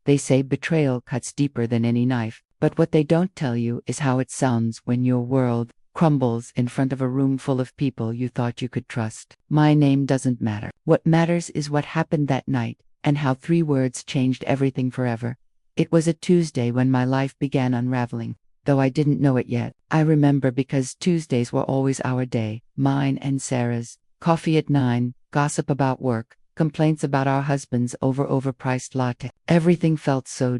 They say betrayal cuts deeper than any knife, but what they don't tell you is how it sounds when your world crumbles in front of a room full of people you thought you could trust. My name doesn't matter. What matters is what happened that night, and how 3 words changed everything forever. It was a Tuesday when my life began unraveling, though I didn't know it yet. I remember because Tuesdays were always our day, mine and Sarah's. Coffee at 9, gossip about work, complaints about our husbands over overpriced latte. Everything felt so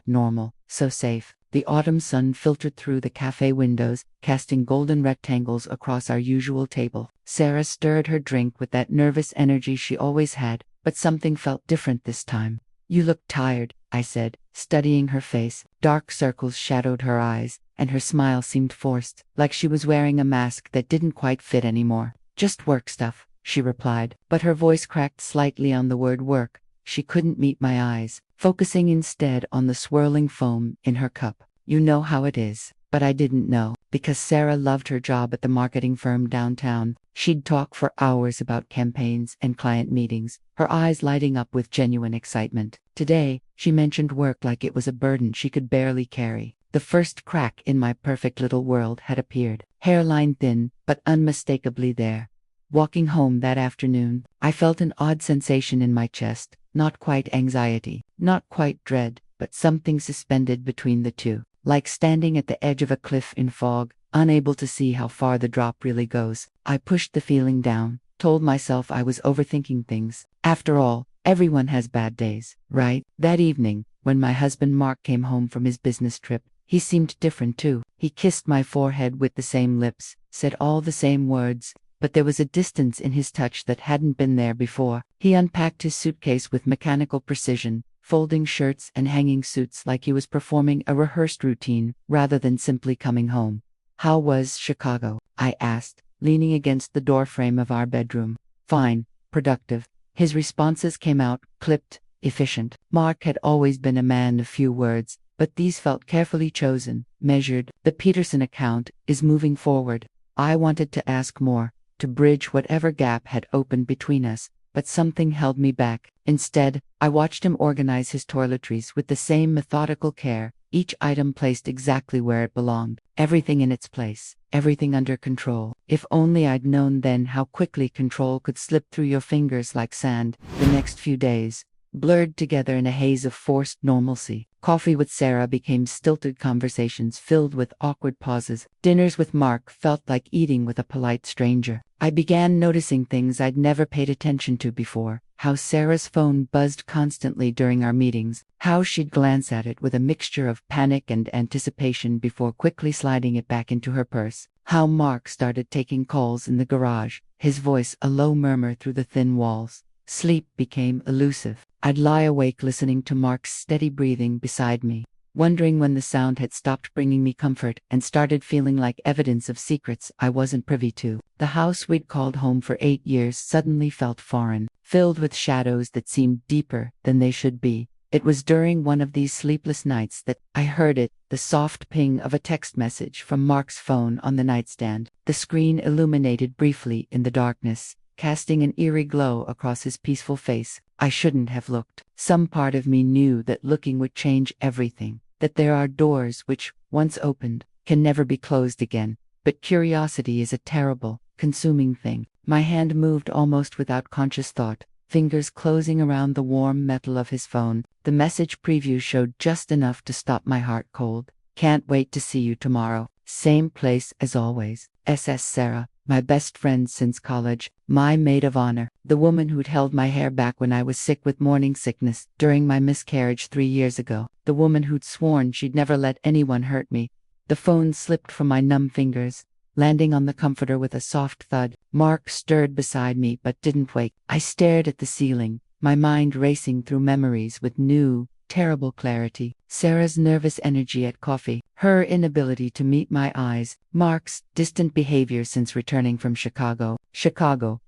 normal, so safe. The autumn sun filtered through the cafe windows, casting golden rectangles across our usual table. Sarah stirred her drink with that nervous energy she always had, but something felt different this time. "You look tired," I said, studying her face. Dark circles shadowed her eyes, and her smile seemed forced, like she was wearing a mask that didn't quite fit anymore. "Just work stuff," she replied, but her voice cracked slightly on the word work. She couldn't meet my eyes, focusing instead on the swirling foam in her cup. "You know how it is." But I didn't know, because Sarah loved her job at the marketing firm downtown. She'd talk for hours about campaigns and client meetings, her eyes lighting up with genuine excitement. Today, she mentioned work like it was a burden she could barely carry. The first crack in my perfect little world had appeared, hairline thin, but unmistakably there. Walking home that afternoon, I felt an odd sensation in my chest, not quite anxiety, not quite dread, but something suspended between the two, like standing at the edge of a cliff in fog, unable to see how far the drop really goes. I pushed the feeling down, told myself I was overthinking things. After all, everyone has bad days, right? That evening, when my husband Mark came home from his business trip, he seemed different too. He kissed my forehead with the same lips, said all the same words, but there was a distance in his touch that hadn't been there before. He unpacked his suitcase with mechanical precision, folding shirts and hanging suits like he was performing a rehearsed routine rather than simply coming home. "How was Chicago?" I asked, leaning against the doorframe of our bedroom. "Fine, productive." His responses came out, clipped, efficient. Mark had always been a man of few words, but these felt carefully chosen, measured. "The Peterson account is moving forward." I wanted to ask more, to bridge whatever gap had opened between us, but something held me back. Instead, I watched him organize his toiletries with the same methodical care, each item placed exactly where it belonged, everything in its place, everything under control. If only I'd known then how quickly control could slip through your fingers like sand. The next few days blurred together in a haze of forced normalcy. Coffee with Sarah became stilted conversations filled with awkward pauses. Dinners with Mark felt like eating with a polite stranger. I began noticing things I'd never paid attention to before. How Sarah's phone buzzed constantly during our meetings, how she'd glance at it with a mixture of panic and anticipation before quickly sliding it back into her purse. How Mark started taking calls in the garage, his voice a low murmur through the thin walls. Sleep became elusive. I'd lie awake listening to Mark's steady breathing beside me, wondering when the sound had stopped bringing me comfort and started feeling like evidence of secrets I wasn't privy to. The house we'd called home for 8 years suddenly felt foreign, filled with shadows that seemed deeper than they should be. It was during one of these sleepless nights that I heard it, the soft ping of a text message from Mark's phone on the nightstand. The screen illuminated briefly in the darkness, casting an eerie glow across his peaceful face. I shouldn't have looked. Some part of me knew that looking would change everything, that there are doors which, once opened, can never be closed again. But curiosity is a terrible, consuming thing. My hand moved almost without conscious thought, fingers closing around the warm metal of his phone. The message preview showed just enough to stop my heart cold. "Can't wait to see you tomorrow. Same place as always. SS Sarah, my best friend since college, my maid of honor, the woman who'd held my hair back when I was sick with morning sickness during my miscarriage 3 years ago, the woman who'd sworn she'd never let anyone hurt me." The phone slipped from my numb fingers, landing on the comforter with a soft thud. Mark stirred beside me but didn't wake. I stared at the ceiling, my mind racing through memories with new, terrible clarity. Sarah's nervous energy at coffee, her inability to meet my eyes, Mark's distant behavior since returning from Chicago,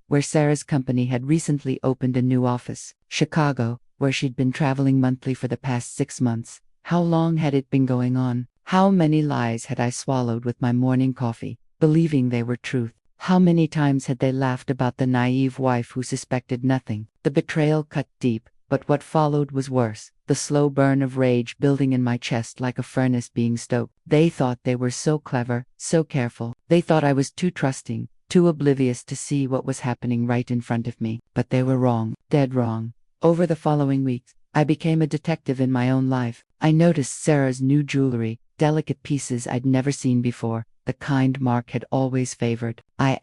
where Sarah's company had recently opened a new office, Chicago, where she'd been traveling monthly for the past 6 months. How long had it been going on? How many lies had I swallowed with my morning coffee, believing they were truth? How many times had they laughed about the naive wife who suspected nothing? The betrayal cut deep, But what followed was worse. The slow burn of rage building in my chest like a furnace being stoked. They thought they were so clever, so careful. They thought I was too trusting, too oblivious to see what was happening right in front of me. But they were wrong, dead wrong. Over the following weeks, I became a detective in my own life. I noticed Sarah's new jewelry, delicate pieces I'd never seen before, the kind Mark had always favored. I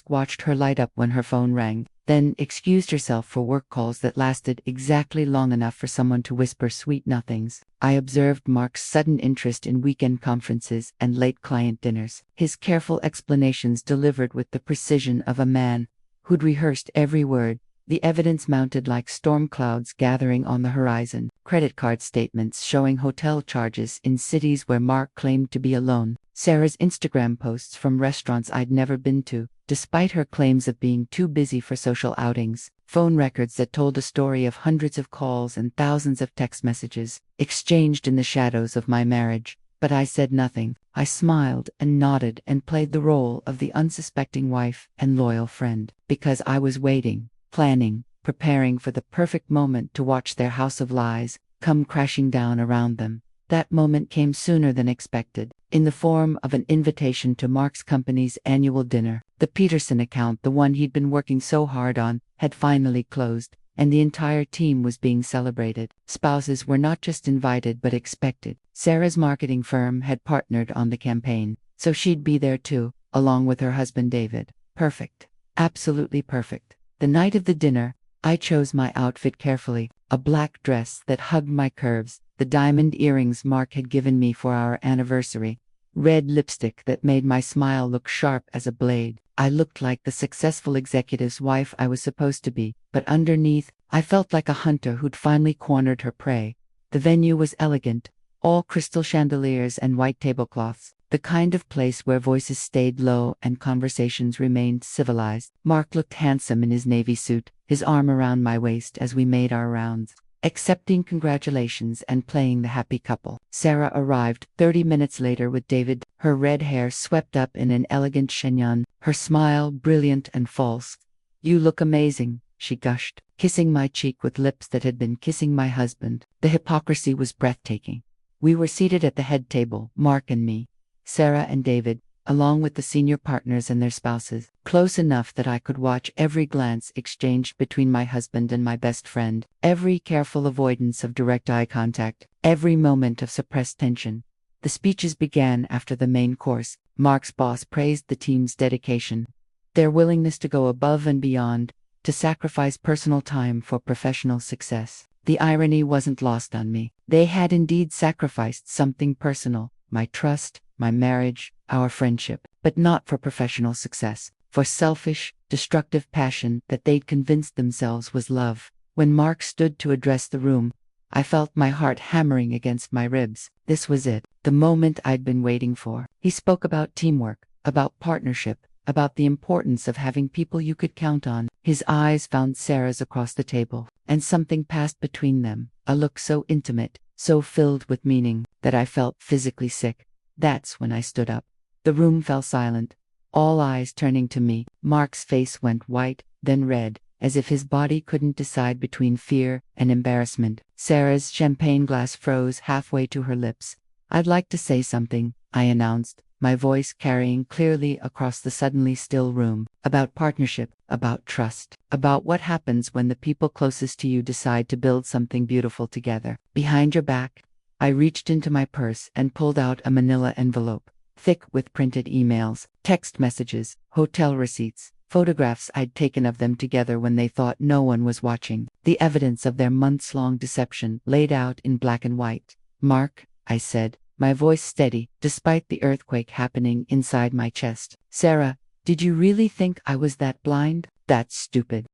watched her light up when her phone rang, then excused herself for work calls that lasted exactly long enough for someone to whisper sweet nothings. I observed Mark's sudden interest in weekend conferences and late client dinners, his careful explanations delivered with the precision of a man who'd rehearsed every word. The evidence mounted like storm clouds gathering on the horizon. Credit card statements showing hotel charges in cities where Mark claimed to be alone. Sarah's Instagram posts from restaurants I'd never been to, despite her claims of being too busy for social outings. Phone records that told a story of hundreds of calls and thousands of text messages, exchanged in the shadows of my marriage. But I said nothing. I smiled and nodded and played the role of the unsuspecting wife and loyal friend. Because I was waiting, planning, preparing for the perfect moment to watch their house of lies come crashing down around them. That moment came sooner than expected, in the form of an invitation to Mark's company's annual dinner. The Peterson account, the one he'd been working so hard on, had finally closed, and the entire team was being celebrated. Spouses were not just invited but expected. Sarah's marketing firm had partnered on the campaign, so she'd be there too, along with her husband David. Perfect. Absolutely perfect. The night of the dinner, I chose my outfit carefully, a black dress that hugged my curves, the diamond earrings Mark had given me for our anniversary, red lipstick that made my smile look sharp as a blade. I looked like the successful executive's wife I was supposed to be, but underneath, I felt like a hunter who'd finally cornered her prey. The venue was elegant, all crystal chandeliers and white tablecloths, the kind of place where voices stayed low and conversations remained civilized. Mark looked handsome in his navy suit, his arm around my waist as we made our rounds, accepting congratulations and playing the happy couple. Sarah arrived 30 minutes later with David, her red hair swept up in an elegant chignon, her smile brilliant and false. "You look amazing," she gushed, kissing my cheek with lips that had been kissing my husband. The hypocrisy was breathtaking. We were seated at the head table, Mark and me, Sarah and David, along with the senior partners and their spouses, close enough that I could watch every glance exchanged between my husband and my best friend, every careful avoidance of direct eye contact, every moment of suppressed tension. The speeches began after the main course. Mark's boss praised the team's dedication, their willingness to go above and beyond, to sacrifice personal time for professional success. The irony wasn't lost on me. They had indeed sacrificed something personal, my trust, my marriage, our friendship, but not for professional success, for selfish, destructive passion that they'd convinced themselves was love. When Mark stood to address the room, I felt my heart hammering against my ribs. This was it, the moment I'd been waiting for. He spoke about teamwork, about partnership, about the importance of having people you could count on. His eyes found Sarah's across the table, and something passed between them, a look so intimate, so filled with meaning, that I felt physically sick. That's when I stood up. The room fell silent, all eyes turning to me. Mark's face went white, then red, as if his body couldn't decide between fear and embarrassment. Sarah's champagne glass froze halfway to her lips. "I'd like to say something," I announced, my voice carrying clearly across the suddenly still room, "about partnership, about trust, about what happens when the people closest to you decide to build something beautiful together. Behind your back." I reached into my purse and pulled out a manila envelope, thick with printed emails, text messages, hotel receipts, photographs I'd taken of them together when they thought no one was watching, the evidence of their months-long deception laid out in black and white. "Mark," I said, my voice steady, despite the earthquake happening inside my chest. "Sarah, did you really think I was that blind? That's stupid."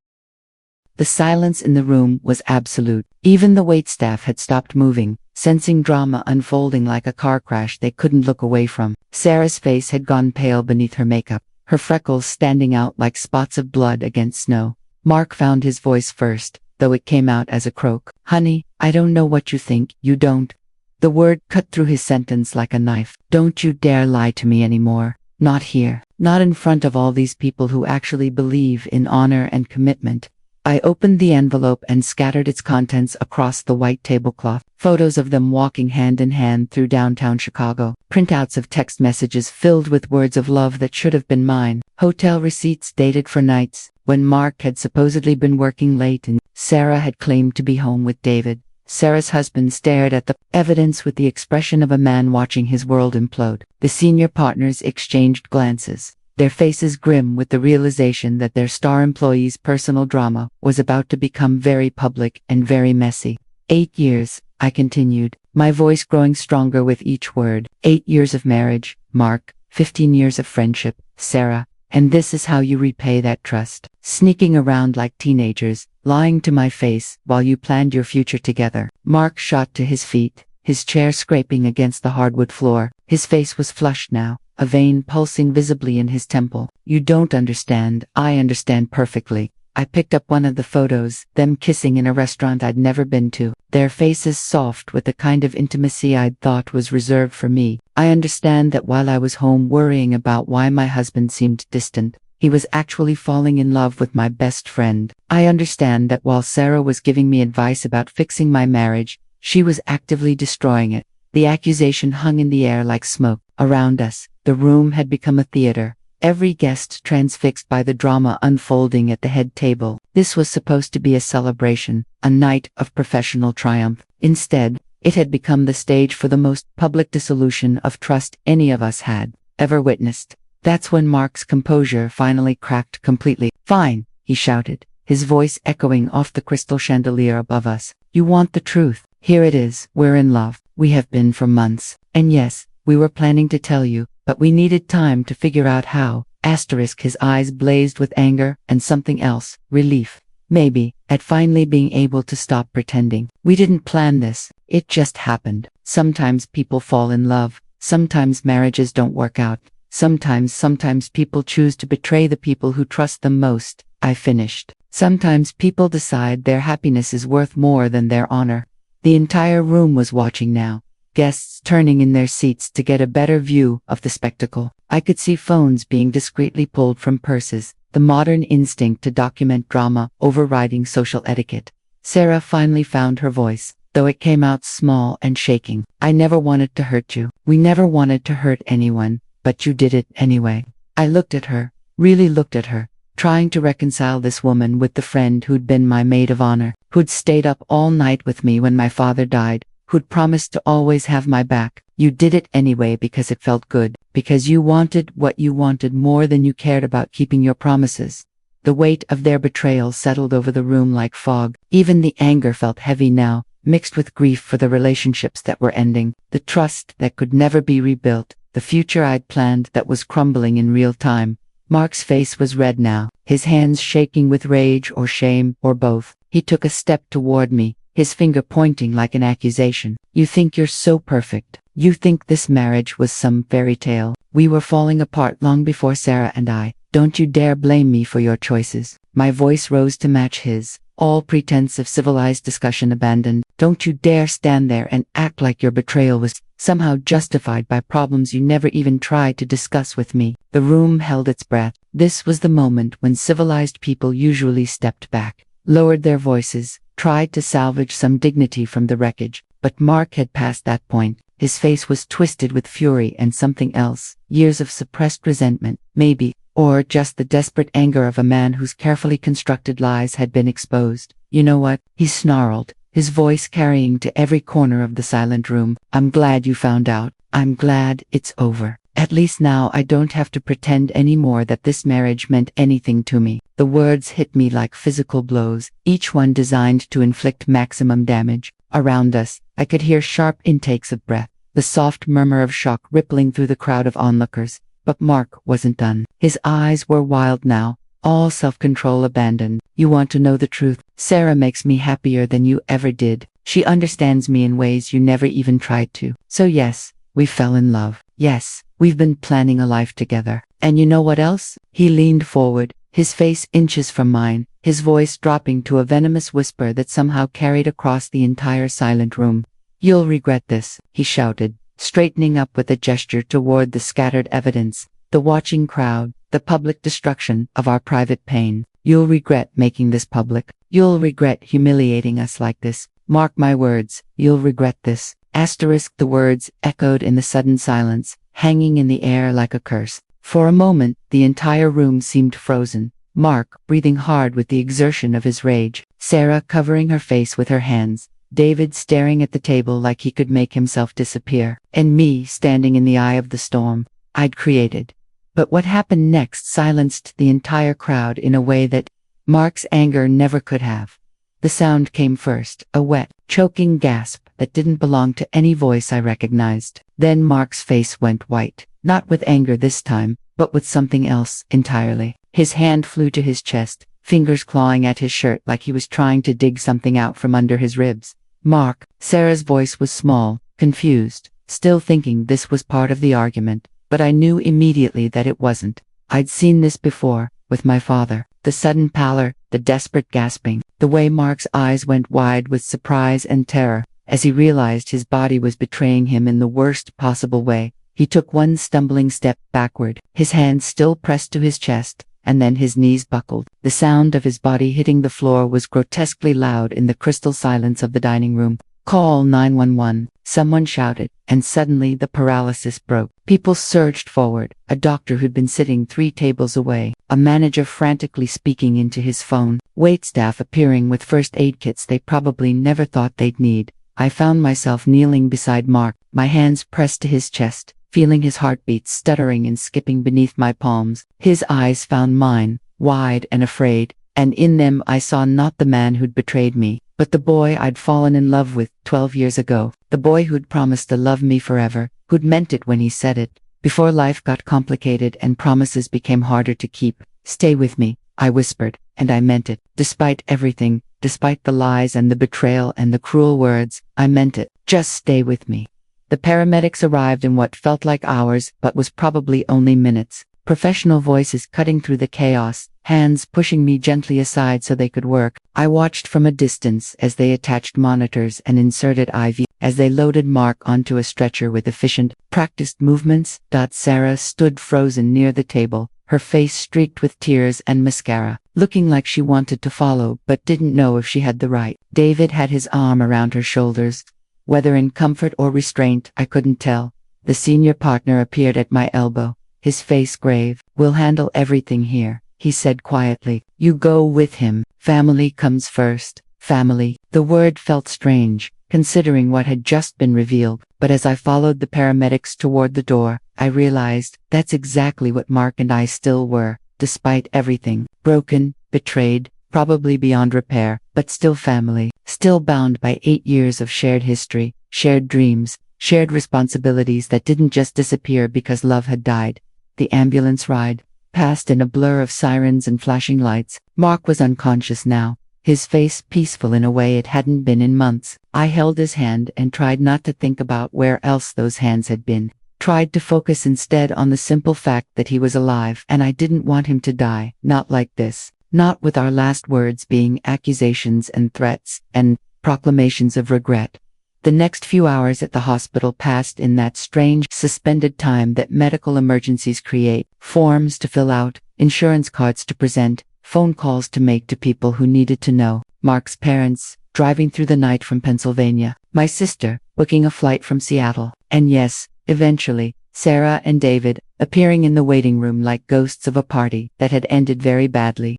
The silence in the room was absolute. Even the waitstaff had stopped moving, sensing drama unfolding like a car crash they couldn't look away from. Sarah's face had gone pale beneath her makeup, her freckles standing out like spots of blood against snow. Mark found his voice first, though it came out as a croak. "Honey, I don't know what you think, you don't." The word cut through his sentence like a knife. "Don't you dare lie to me anymore. Not here. Not in front of all these people who actually believe in honor and commitment. I opened the envelope and scattered its contents across the white tablecloth. Photos of them walking hand in hand through downtown Chicago. Printouts of text messages filled with words of love that should have been mine. Hotel receipts dated for nights when Mark had supposedly been working late and Sarah had claimed to be home with David. Sarah's husband stared at the evidence with the expression of a man watching his world implode. The senior partners exchanged glances, their faces grim with the realization that their star employee's personal drama was about to become very public and very messy. 8 years, I continued, my voice growing stronger with each word. 8 years of marriage, Mark, 15 years of friendship, Sarah, and this is how you repay that trust. Sneaking around like teenagers, lying to my face while you planned your future together. Mark shot to his feet, his chair scraping against the hardwood floor. His face was flushed now, a vein pulsing visibly in his temple. You don't understand. I understand perfectly. I picked up one of the photos, them kissing in a restaurant I'd never been to, their faces soft with the kind of intimacy I'd thought was reserved for me. I understand that while I was home worrying about why my husband seemed distant, he was actually falling in love with my best friend. I understand that while Sarah was giving me advice about fixing my marriage, she was actively destroying it. The accusation hung in the air like smoke. Around us, the room had become a theater. Every guest transfixed by the drama unfolding at the head table. This was supposed to be a celebration, a night of professional triumph. Instead, it had become the stage for the most public dissolution of trust any of us had ever witnessed. That's when Mark's composure finally cracked completely. Fine, he shouted, his voice echoing off the crystal chandelier above us. You want the truth. Here it is. We're in love. We have been for months. And yes, we were planning to tell you, but we needed time to figure out how. His eyes blazed with anger and something else, relief. Maybe, at finally being able to stop pretending. We didn't plan this, it just happened. Sometimes people fall in love, sometimes marriages don't work out, sometimes people choose to betray the people who trust them most. I finished. Sometimes people decide their happiness is worth more than their honor. The entire room was watching now, guests turning in their seats to get a better view of the spectacle. I could see phones being discreetly pulled from purses, the modern instinct to document drama overriding social etiquette. Sarah finally found her voice, though it came out small and shaking. I never wanted to hurt you. We never wanted to hurt anyone, but you did it anyway. I looked at her, really looked at her, trying to reconcile this woman with the friend who'd been my maid of honor, who'd stayed up all night with me when my father died, who'd promised to always have my back. You did it anyway because it felt good, because you wanted what you wanted more than you cared about keeping your promises. The weight of their betrayal settled over the room like fog. Even the anger felt heavy now, mixed with grief for the relationships that were ending, the trust that could never be rebuilt, the future I'd planned that was crumbling in real time. Mark's face was red now, his hands shaking with rage or shame or both. He took a step toward me, his finger pointing like an accusation. You think you're so perfect. You think this marriage was some fairy tale. We were falling apart long before Sarah and I. Don't you dare blame me for your choices. My voice rose to match his, all pretense of civilized discussion abandoned. Don't you dare stand there and act like your betrayal was somehow justified by problems you never even tried to discuss with me. The room held its breath. This was the moment when civilized people usually stepped back, lowered their voices, tried to salvage some dignity from the wreckage. But Mark had passed that point. His face was twisted with fury and something else. Years of suppressed resentment, maybe, or just the desperate anger of a man whose carefully constructed lies had been exposed. You know what? He snarled, his voice carrying to every corner of the silent room. I'm glad you found out. I'm glad it's over. At least now I don't have to pretend anymore that this marriage meant anything to me. The words hit me like physical blows, each one designed to inflict maximum damage. Around us, I could hear sharp intakes of breath, the soft murmur of shock rippling through the crowd of onlookers. But Mark wasn't done. His eyes were wild now, all self-control abandoned. You want to know the truth? Sarah makes me happier than you ever did. She understands me in ways you never even tried to. So yes, we fell in love. Yes, we've been planning a life together. And you know what else? He leaned forward, his face inches from mine, his voice dropping to a venomous whisper that somehow carried across the entire silent room. You'll regret this, he shouted, straightening up with a gesture toward the scattered evidence, the watching crowd, the public destruction of our private pain. You'll regret making this public. You'll regret humiliating us like this. Mark my words, you'll regret this. Asterisk, the words echoed in the sudden silence, hanging in the air like a curse. For a moment, the entire room seemed frozen. Mark, breathing hard with the exertion of his rage. Sarah covering her face with her hands. David staring at the table like he could make himself disappear. And me standing in the eye of the storm I'd created. But what happened next silenced the entire crowd in a way that Mark's anger never could have. The sound came first, a wet, choking gasp that didn't belong to any voice I recognized. Then Mark's face went white, not with anger this time, but with something else entirely. His hand flew to his chest, fingers clawing at his shirt like he was trying to dig something out from under his ribs. Mark, Sarah's voice was small, confused, still thinking this was part of the argument, but I knew immediately that it wasn't. I'd seen this before, with my father. The sudden pallor, the desperate gasping, the way Mark's eyes went wide with surprise and terror, as he realized his body was betraying him in the worst possible way. He took one stumbling step backward, his hands still pressed to his chest, and then his knees buckled. The sound of his body hitting the floor was grotesquely loud in the crystal silence of the dining room. "Call 911, someone shouted, and suddenly the paralysis broke. People surged forward, a doctor who'd been sitting 3 tables away, a manager frantically speaking into his phone, waitstaff appearing with first aid kits they probably never thought they'd need. I found myself kneeling beside Mark, my hands pressed to his chest, feeling his heartbeat stuttering and skipping beneath my palms. His eyes found mine, wide and afraid, and in them I saw not the man who'd betrayed me, but the boy I'd fallen in love with 12 years ago, the boy who'd promised to love me forever, who'd meant it when he said it. Before life got complicated and promises became harder to keep. "Stay with me," I whispered, and I meant it. Despite everything, despite the lies and the betrayal and the cruel words, I meant it. Just stay with me. The paramedics arrived in what felt like hours, but was probably only minutes. Professional voices cutting through the chaos, hands pushing me gently aside so they could work. I watched from a distance as they attached monitors and inserted IV, as they loaded Mark onto a stretcher with efficient, practiced movements. Sarah stood frozen near the table, her face streaked with tears and mascara, looking like she wanted to follow but didn't know if she had the right. David had his arm around her shoulders. Whether in comfort or restraint, I couldn't tell. The senior partner appeared at my elbow, his face grave. "We'll handle everything here," he said quietly. "You go with him. Family comes first." Family. The word felt strange, considering what had just been revealed, but as I followed the paramedics toward the door, I realized that's exactly what Mark and I still were, despite everything. Broken, betrayed, probably beyond repair, but still family, still bound by 8 years of shared history, shared dreams, shared responsibilities that didn't just disappear because love had died. The ambulance ride passed in a blur of sirens and flashing lights. Mark was unconscious now, his face peaceful in a way it hadn't been in months. I held his hand and tried not to think about where else those hands had been. Tried to focus instead on the simple fact that he was alive, and I didn't want him to die, not like this. Not with our last words being accusations and threats, and proclamations of regret. The next few hours at the hospital passed in that strange, suspended time that medical emergencies create. Forms to fill out, insurance cards to present, phone calls to make to people who needed to know. Mark's parents, driving through the night from Pennsylvania. My sister, booking a flight from Seattle. And yes, eventually, Sarah and David, appearing in the waiting room like ghosts of a party that had ended very badly.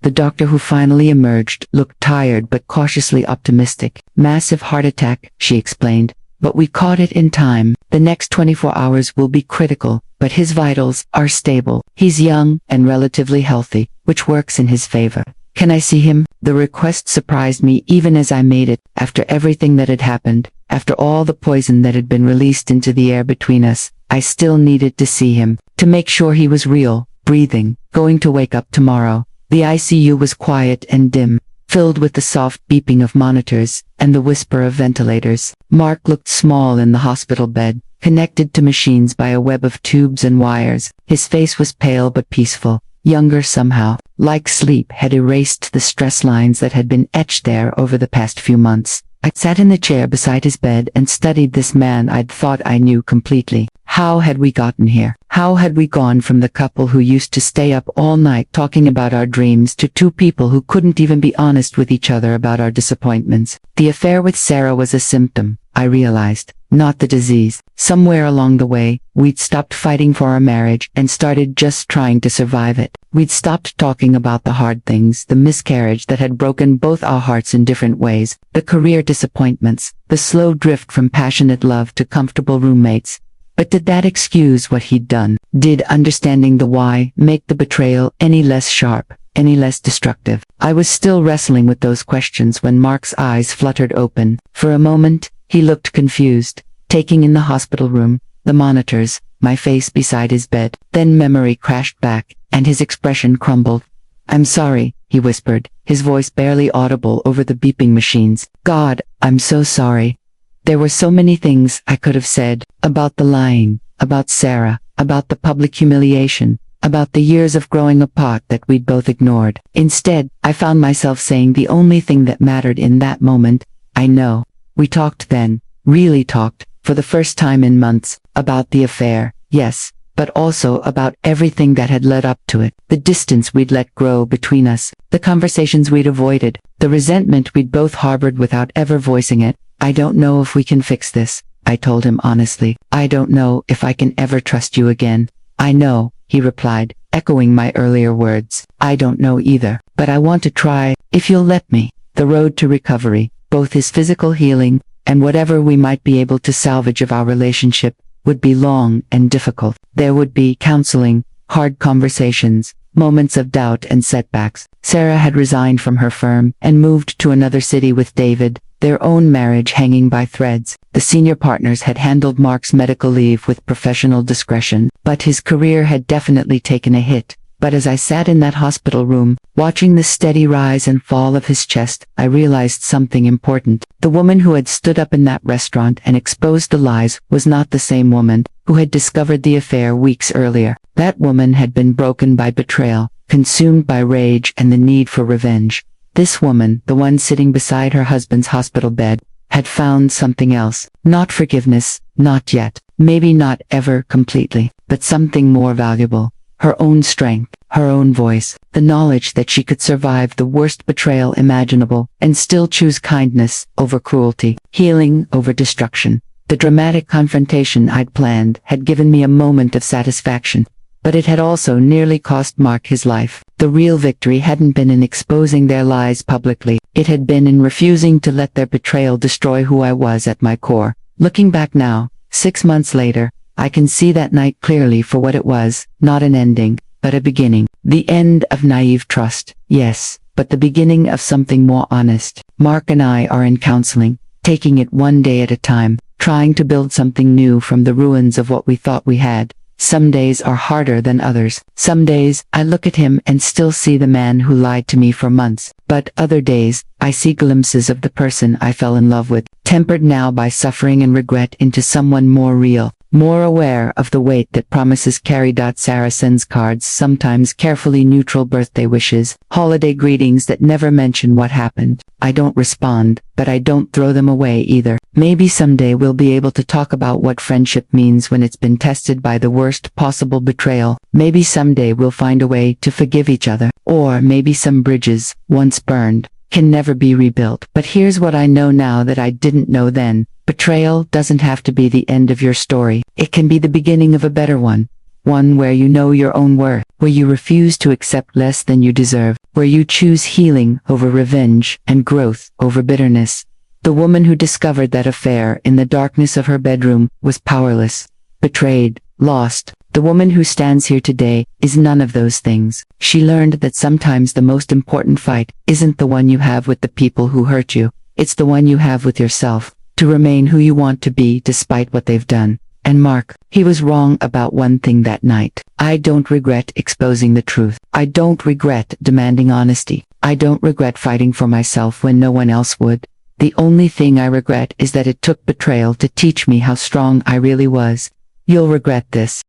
The doctor who finally emerged looked tired but cautiously optimistic. "Massive heart attack," she explained, "but we caught it in time. The next 24 hours will be critical, but his vitals are stable. He's young and relatively healthy, which works in his favor. Can I see him?" The request surprised me even as I made it. After everything that had happened, after all the poison that had been released into the air between us, I still needed to see him, to make sure he was real, breathing, going to wake up tomorrow. The ICU was quiet and dim, filled with the soft beeping of monitors and the whisper of ventilators. Mark looked small in the hospital bed, connected to machines by a web of tubes and wires. His face was pale but peaceful, younger somehow, like sleep had erased the stress lines that had been etched there over the past few months. I sat in the chair beside his bed and studied this man I'd thought I knew completely. How had we gotten here? How had we gone from the couple who used to stay up all night talking about our dreams to two people who couldn't even be honest with each other about our disappointments? The affair with Sarah was a symptom, I realized, not the disease. Somewhere along the way, we'd stopped fighting for our marriage and started just trying to survive it. We'd stopped talking about the hard things, the miscarriage that had broken both our hearts in different ways, the career disappointments, the slow drift from passionate love to comfortable roommates. But did that excuse what he'd done? Did understanding the why make the betrayal any less sharp, any less destructive? I was still wrestling with those questions when Mark's eyes fluttered open. For a moment, he looked confused, taking in the hospital room, the monitors, my face beside his bed. Then memory crashed back, and his expression crumbled. "I'm sorry," he whispered, his voice barely audible over the beeping machines. "God, I'm so sorry. There were so many things I could have said, about the lying, about Sarah, about the public humiliation, about the years of growing apart that we'd both ignored. Instead, I found myself saying the only thing that mattered in that moment, I know." We talked then, really talked, for the first time in months, about the affair, yes, but also about everything that had led up to it, the distance we'd let grow between us, the conversations we'd avoided, the resentment we'd both harbored without ever voicing it. "I don't know if we can fix this," I told him honestly. "I don't know if I can ever trust you again." "I know," he replied, echoing my earlier words. "I don't know either, but I want to try, if you'll let me." The road to recovery, both his physical healing, and whatever we might be able to salvage of our relationship, would be long and difficult. There would be counseling, hard conversations, moments of doubt and setbacks. Sarah had resigned from her firm and moved to another city with David, their own marriage hanging by threads. The senior partners had handled Mark's medical leave with professional discretion, but his career had definitely taken a hit. But as I sat in that hospital room, watching the steady rise and fall of his chest, I realized something important. The woman who had stood up in that restaurant and exposed the lies was not the same woman who had discovered the affair weeks earlier. That woman had been broken by betrayal, consumed by rage and the need for revenge. This woman, the one sitting beside her husband's hospital bed, had found something else. Not forgiveness, not yet, maybe not ever completely, but something more valuable. Her own strength, her own voice, the knowledge that she could survive the worst betrayal imaginable and still choose kindness over cruelty, healing over destruction. The dramatic confrontation I'd planned had given me a moment of satisfaction, but it had also nearly cost Mark his life. The real victory hadn't been in exposing their lies publicly, it had been in refusing to let their betrayal destroy who I was at my core. Looking back now, 6 months later, I can see that night clearly for what it was, not an ending, but a beginning. The end of naive trust, yes, but the beginning of something more honest. Mark and I are in counseling, taking it one day at a time, trying to build something new from the ruins of what we thought we had. Some days are harder than others. Some days, I look at him and still see the man who lied to me for months. But other days, I see glimpses of the person I fell in love with, tempered now by suffering and regret into someone more real, more aware of the weight that promises carry. Sarah sends cards, sometimes carefully neutral birthday wishes, holiday greetings that never mention what happened. I don't respond, but I don't throw them away either. Maybe someday we'll be able to talk about what friendship means when it's been tested by the worst possible betrayal. Maybe someday we'll find a way to forgive each other. Or maybe some bridges, once burned, can never be rebuilt. But here's what I know now that I didn't know then. Betrayal doesn't have to be the end of your story. It can be the beginning of a better one. One where you know your own worth, where you refuse to accept less than you deserve, where you choose healing over revenge and growth over bitterness. The woman who discovered that affair in the darkness of her bedroom was powerless, betrayed, lost. The woman who stands here today is none of those things. She learned that sometimes the most important fight isn't the one you have with the people who hurt you, it's the one you have with yourself, to remain who you want to be despite what they've done. And Mark, he was wrong about one thing that night. I don't regret exposing the truth. I don't regret demanding honesty. I don't regret fighting for myself when no one else would. The only thing I regret is that it took betrayal to teach me how strong I really was. You'll regret this.